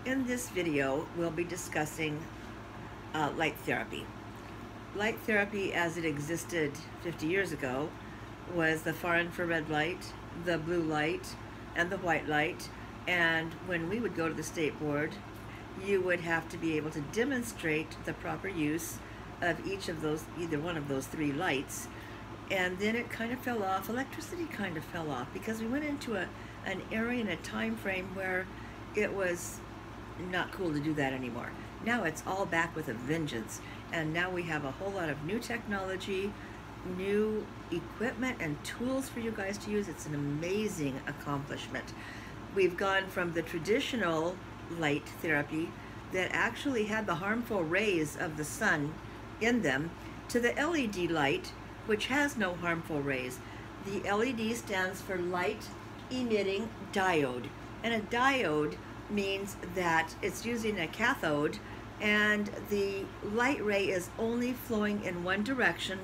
In this video, we'll be discussing light therapy. Light therapy as it existed 50 years ago was the far infrared light, the blue light, and the white light. And when we would go to the state board, you would have to be able to demonstrate the proper use of each of those, either one of those three lights. And then it kind of fell off. Electricity kind of fell off because we went into an area and a time frame where it was not cool to do that anymore. Now it's all back with a vengeance, and now we have a whole lot of new technology, new equipment and tools for you guys to use. It's an amazing accomplishment. We've gone from the traditional light therapy that actually had the harmful rays of the sun in them to the LED light, which has no harmful rays. The LED stands for light emitting diode, and a diode means that it's using a cathode and the light ray is only flowing in one direction,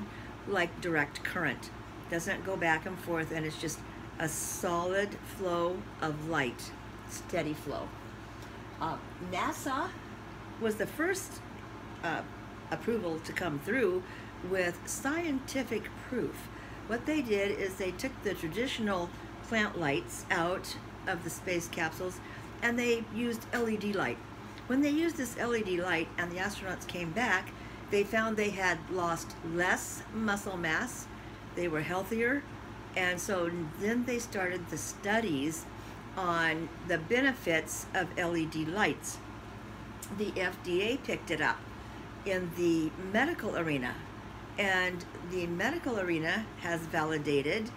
like direct current. Doesn't go back and forth, and it's just a solid flow of light, steady flow. NASA was the first approval to come through with scientific proof. What they did is they took the traditional plant lights out of the space capsules and they used LED light. When they used this LED light and the astronauts came back, they found they had lost less muscle mass, they were healthier, and so then they started the studies on the benefits of LED lights. The FDA picked it up in the medical arena, and the medical arena has validated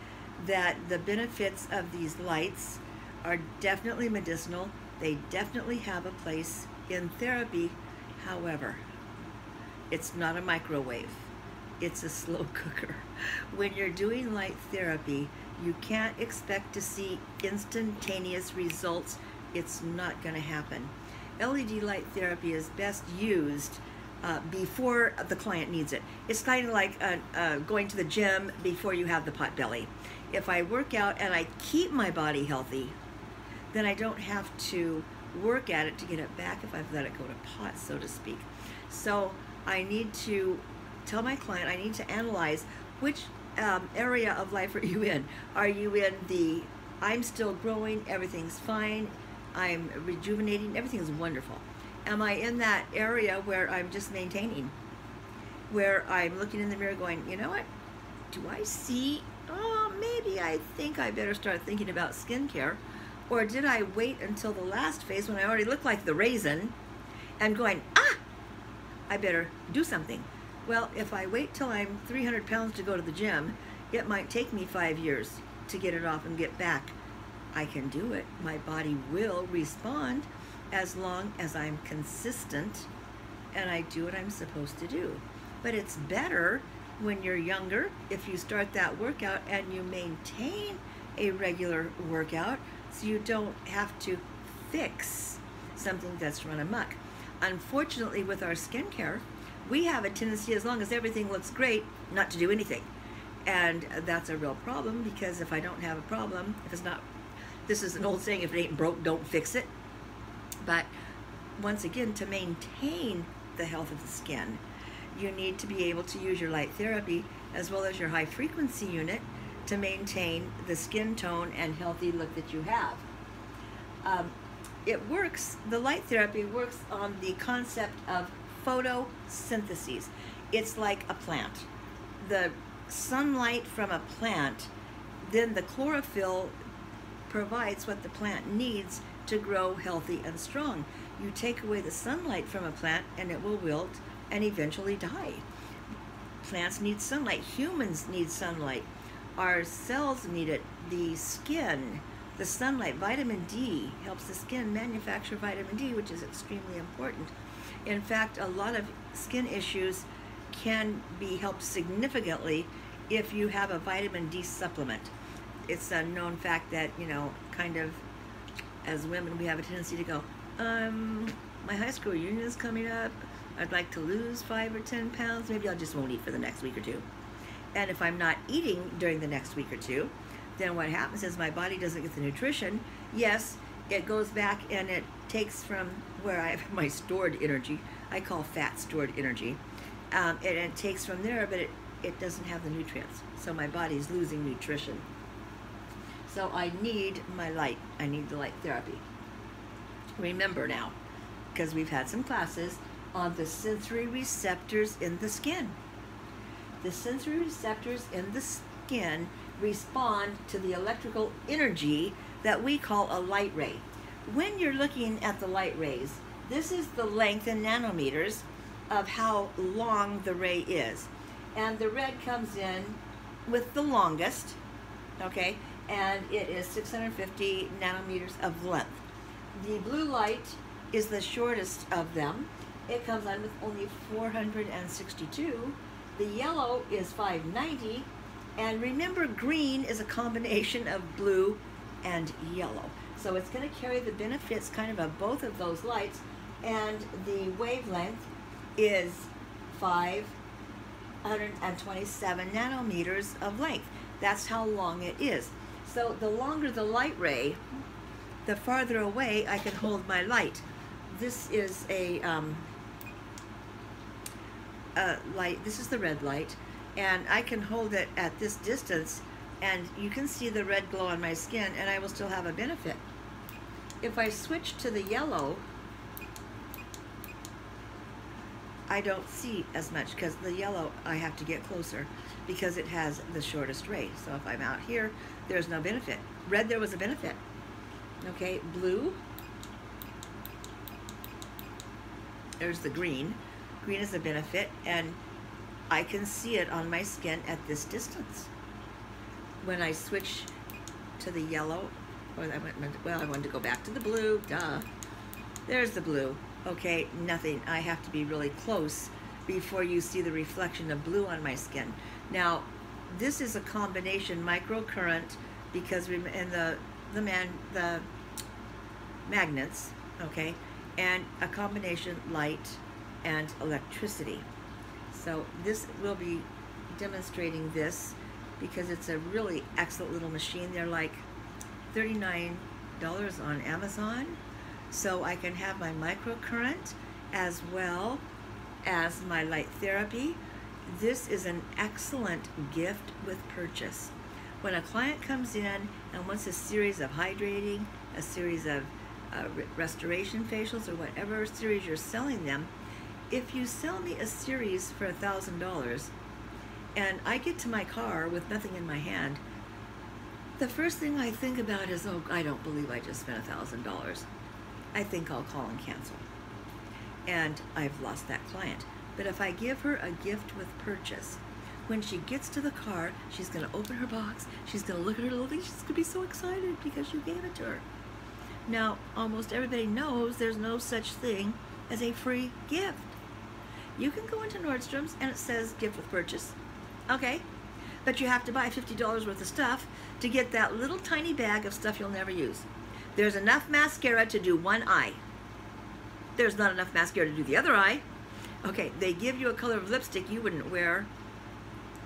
that the benefits of these lights are definitely medicinal. They definitely have a place in therapy. However, it's not a microwave. It's a slow cooker. When you're doing light therapy, you can't expect to see instantaneous results. It's not going to happen. LED light therapy is best used before the client needs it. It's kind of like going to the gym before you have the pot belly. If I work out and I keep my body healthy, then I don't have to work at it to get it back if I've let it go to pot, so to speak. So I need to tell my client, I need to analyze which area of life are you in. Are you in the I'm still growing, everything's fine, I'm rejuvenating, everything's wonderful? Am I in that area where I'm just maintaining, where I'm looking in the mirror going, you know what, do I see, oh, maybe I think I better start thinking about skincare? Or did I wait until the last phase when I already look like the raisin and going, I better do something? Well, if I wait till I'm 300 pounds to go to the gym, it might take me 5 years to get it off and get back. I can do it. My body will respond as long as I'm consistent and I do what I'm supposed to do. But it's better when you're younger, if you start that workout and you maintain a regular workout, so you don't have to fix something that's run amok. Unfortunately, with our skincare, we have a tendency, as long as everything looks great, not to do anything. And that's a real problem, because if I don't have a problem, if it's not, this is an old saying, if it ain't broke, don't fix it. But once again, to maintain the health of the skin, you need to be able to use your light therapy as well as your high frequency unit to maintain the skin tone and healthy look that you have. It works, the light therapy works on the concept of photosynthesis. It's like a plant. The sunlight from a plant, then the chlorophyll provides what the plant needs to grow healthy and strong. You take away the sunlight from a plant and it will wilt and eventually die. Plants need sunlight. Humans need sunlight. Our cells need it. The skin, the sunlight, vitamin D helps the skin manufacture vitamin D, which is extremely important. In fact, a lot of skin issues can be helped significantly if you have a vitamin D supplement. It's a known fact that, you know, kind of as women, we have a tendency to go, my high school reunion is coming up. I'd like to lose 5 or 10 pounds. Maybe I just won't eat for the next week or two. And if I'm not eating during the next week or two, then what happens is my body doesn't get the nutrition. Yes, it goes back and it takes from where I have my stored energy. I call fat stored energy. And it takes from there, but it doesn't have the nutrients. So my body's losing nutrition. So I need my light. I need the light therapy. Remember now, because we've had some classes on the sensory receptors in the skin. The sensory receptors in the skin respond to the electrical energy that we call a light ray. When you're looking at the light rays, this is the length in nanometers of how long the ray is. And the red comes in with the longest, okay, and it is 650 nanometers of length. The blue light is the shortest of them. It comes on with only 462. The yellow is 590. And remember, green is a combination of blue and yellow. So it's going to carry the benefits kind of both of those lights. And the wavelength is 527 nanometers of length. That's how long it is. So the longer the light ray, the farther away I can hold my light. This is a light. This is the red light, and I can hold it at this distance, and you can see the red glow on my skin, and I will still have a benefit. If I switch to the yellow, I don't see as much, because the yellow I have to get closer because it has the shortest ray. So if I'm out here, there's no benefit. Red, there was a benefit. Okay, blue, there's the green. Green is a benefit, and I can see it on my skin at this distance. When I switch to the yellow, I wanted to go back to the blue, duh. There's the blue. Okay, nothing. I have to be really close before you see the reflection of blue on my skin. Now, this is a combination microcurrent, because in the magnets, okay, and a combination light and electricity. So this will be demonstrating this because it's a really excellent little machine. They're like $39 on Amazon. So I can have my microcurrent as well as my light therapy. This is an excellent gift with purchase. When a client comes in and wants a series of hydrating, a series of restoration facials, or whatever series you're selling them, if you sell me a series for $1,000 and I get to my car with nothing in my hand, the first thing I think about is, oh, I don't believe I just spent $1,000. I think I'll call and cancel. And I've lost that client. But if I give her a gift with purchase, when she gets to the car, she's going to open her box, she's going to look at her little thing, she's going to be so excited because you gave it to her. Now, almost everybody knows there's no such thing as a free gift. You can go into Nordstrom's and it says gift with purchase, okay? But you have to buy $50 worth of stuff to get that little tiny bag of stuff you'll never use. There's enough mascara to do one eye. There's not enough mascara to do the other eye. Okay, they give you a color of lipstick you wouldn't wear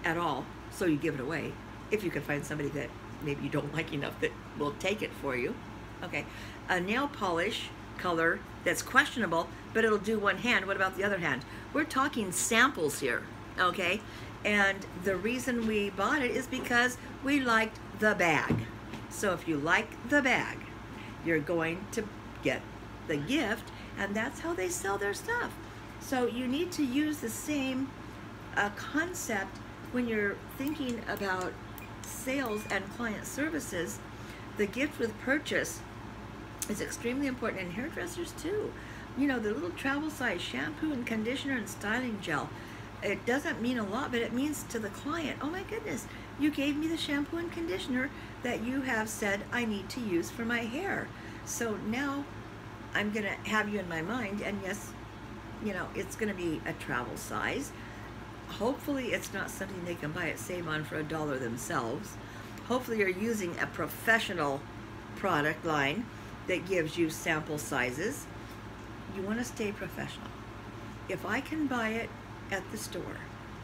at all, so you give it away. If you can find somebody that maybe you don't like enough that will take it for you. Okay, a nail polish color that's questionable, but it'll do one hand. What about the other hand? We're talking samples here, okay? And the reason we bought it is because we liked the bag. So if you like the bag, you're going to get the gift, and that's how they sell their stuff. So you need to use the same concept when you're thinking about sales and client services. The gift with purchase is extremely important, and hairdressers too. You know, the little travel size shampoo and conditioner and styling gel. It doesn't mean a lot, but it means to the client, oh my goodness, you gave me the shampoo and conditioner that you have said I need to use for my hair. So now I'm gonna have you in my mind, and yes, you know, it's gonna be a travel size. Hopefully it's not something they can buy at Save-On for $1 themselves. Hopefully you're using a professional product line that gives you sample sizes. You want to stay professional. If I can buy it at the store,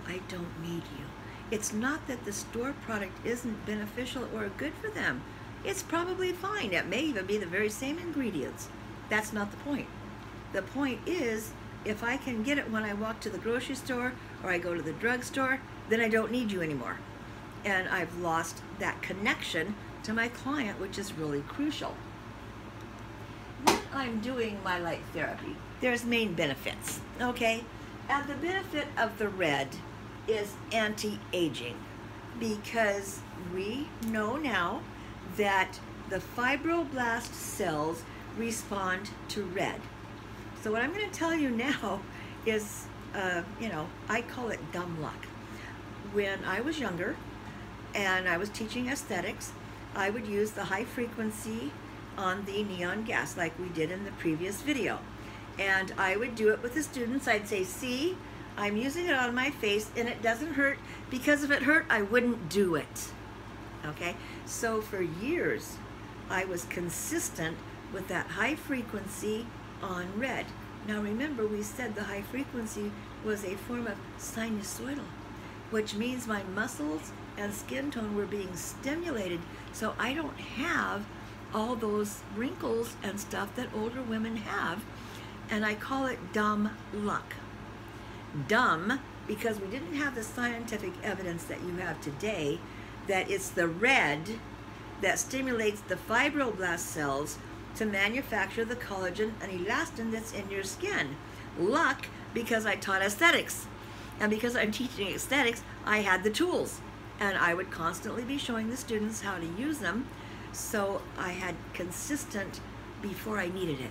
I don't need you. It's not that the store product isn't beneficial or good for them. it's probably fine. It may even be the very same ingredients. That's not the point. The point is, if I can get it when I walk to the grocery store or I go to the drugstore, then I don't need you anymore. And I've lost that connection to my client, which is really crucial. When I'm doing my light therapy, there's main benefits, okay? And the benefit of the red is anti-aging, because we know now that the fibroblast cells respond to red. So what I'm going to tell you now is, I call it dumb luck. When I was younger and I was teaching aesthetics, I would use the high frequency on the neon gas like we did in the previous video. And I would do it with the students. I'd say, see, I'm using it on my face and it doesn't hurt, because if it hurt, I wouldn't do it. Okay? So for years, I was consistent with that high frequency on red. Now remember, we said the high frequency was a form of sinusoidal, which means my muscles and skin tone were being stimulated, so I don't have all those wrinkles and stuff that older women have. And I call it dumb luck. Dumb because we didn't have the scientific evidence that you have today, that it's the red that stimulates the fibroblast cells to manufacture the collagen and elastin that's in your skin. Luck because I taught aesthetics. And because I'm teaching aesthetics, I had the tools. And I would constantly be showing the students how to use them. So I had consistent before I needed it.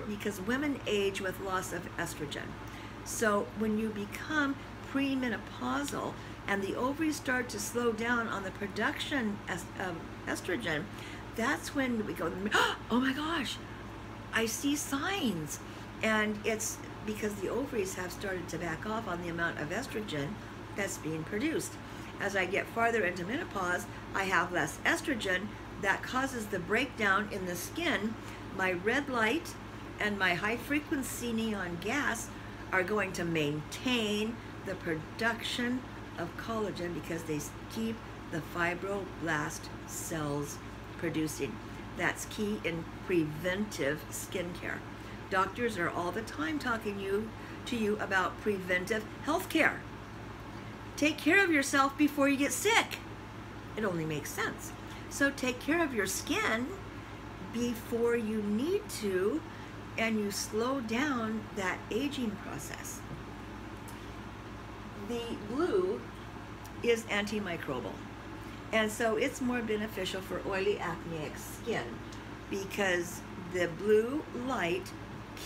Because women age with loss of estrogen. So when you become premenopausal and the ovaries start to slow down on the production of estrogen, that's when we go, oh my gosh, I see signs. And it's because the ovaries have started to back off on the amount of estrogen that's being produced. As I get farther into menopause, I have less estrogen. That causes the breakdown in the skin. My red light and my high frequency neon gas are going to maintain the production of collagen because they keep the fibroblast cells producing. That's key in preventive skincare. Doctors are all the time talking to you about preventive health care. Take care of yourself before you get sick. It only makes sense. So take care of your skin before you need to, and you slow down that aging process. The blue is antimicrobial, and so it's more beneficial for oily acneic skin because the blue light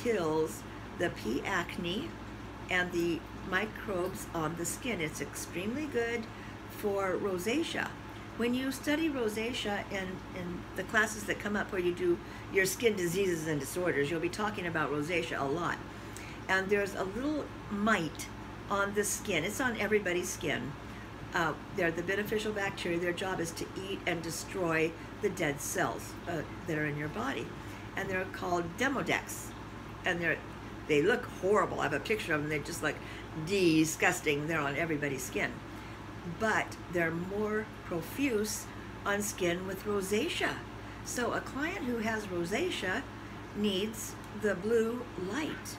kills the P. acne and the microbes on the skin. It's extremely good for rosacea. When you study rosacea in the classes that come up where you do your skin diseases and disorders, you'll be talking about rosacea a lot. And there's a little mite on the skin. It's on everybody's skin. They're the beneficial bacteria. Their job is to eat and destroy the dead cells that are in your body. And they're called demodex. And they look horrible. I have a picture of them. They're just like disgusting. They're on everybody's skin. But they're more profuse on skin with rosacea. So a client who has rosacea needs the blue light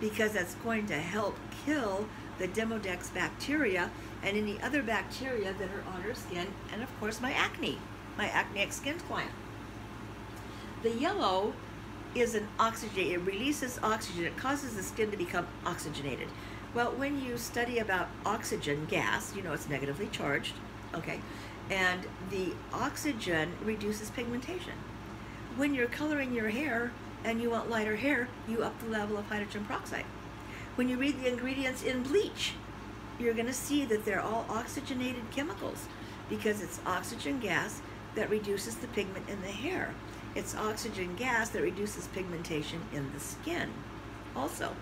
because that's going to help kill the demodex bacteria and any other bacteria that are on her skin, and of course my acneic skin client. The yellow is an oxygenate. It releases oxygen. It causes the skin to become oxygenated. Well, when you study about oxygen gas, you know it's negatively charged, okay? And the oxygen reduces pigmentation. When you're coloring your hair and you want lighter hair, you up the level of hydrogen peroxide. When you read the ingredients in bleach, you're gonna see that they're all oxygenated chemicals because it's oxygen gas that reduces the pigment in the hair. It's oxygen gas that reduces pigmentation in the skin also.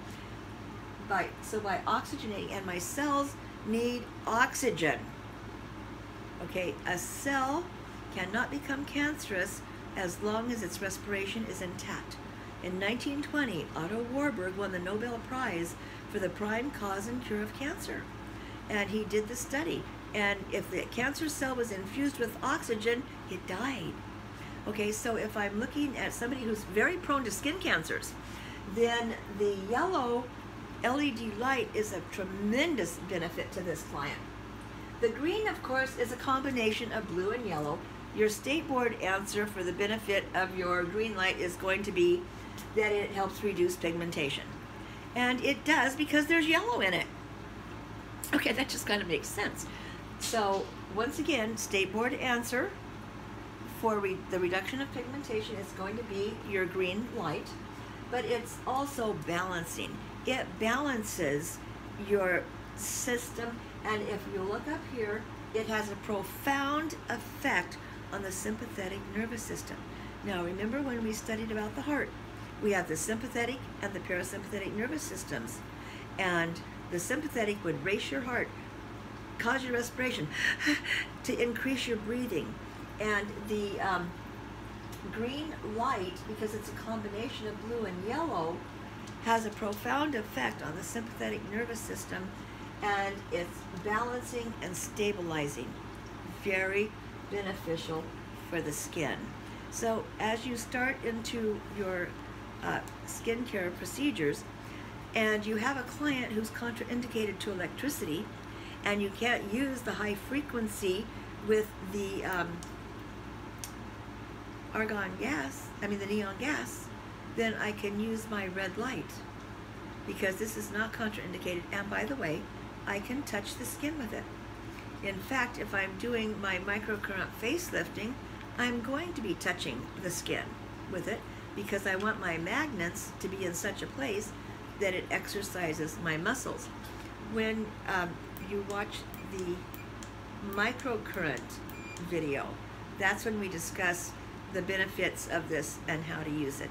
So by oxygenating, and my cells need oxygen. Okay, a cell cannot become cancerous as long as its respiration is intact. In 1920, Otto Warburg won the Nobel Prize for the prime cause and cure of cancer. And he did the study. And if the cancer cell was infused with oxygen, it died. Okay, so if I'm looking at somebody who's very prone to skin cancers, then the yellow LED light is a tremendous benefit to this client. The green, of course, is a combination of blue and yellow. Your state board answer for the benefit of your green light is going to be that it helps reduce pigmentation. And it does because there's yellow in it. Okay, that just kind of makes sense. So once again, state board answer for the reduction of pigmentation is going to be your green light, but it's also balancing. It balances your system, and if you look up here, it has a profound effect on the sympathetic nervous system. Now remember when we studied about the heart, we have the sympathetic and the parasympathetic nervous systems, and the sympathetic would race your heart, cause your respiration to increase your breathing. And the green light, because it's a combination of blue and yellow, has a profound effect on the sympathetic nervous system, and it's balancing and stabilizing. Very beneficial for the skin. So as you start into your skincare procedures, and you have a client who's contraindicated to electricity, and you can't use the high frequency with the the neon gas, then I can use my red light, because this is not contraindicated. And by the way, I can touch the skin with it. In fact, if I'm doing my microcurrent facelifting, I'm going to be touching the skin with it, because I want my magnets to be in such a place that it exercises my muscles. When you watch the microcurrent video, that's when we discuss the benefits of this and how to use it.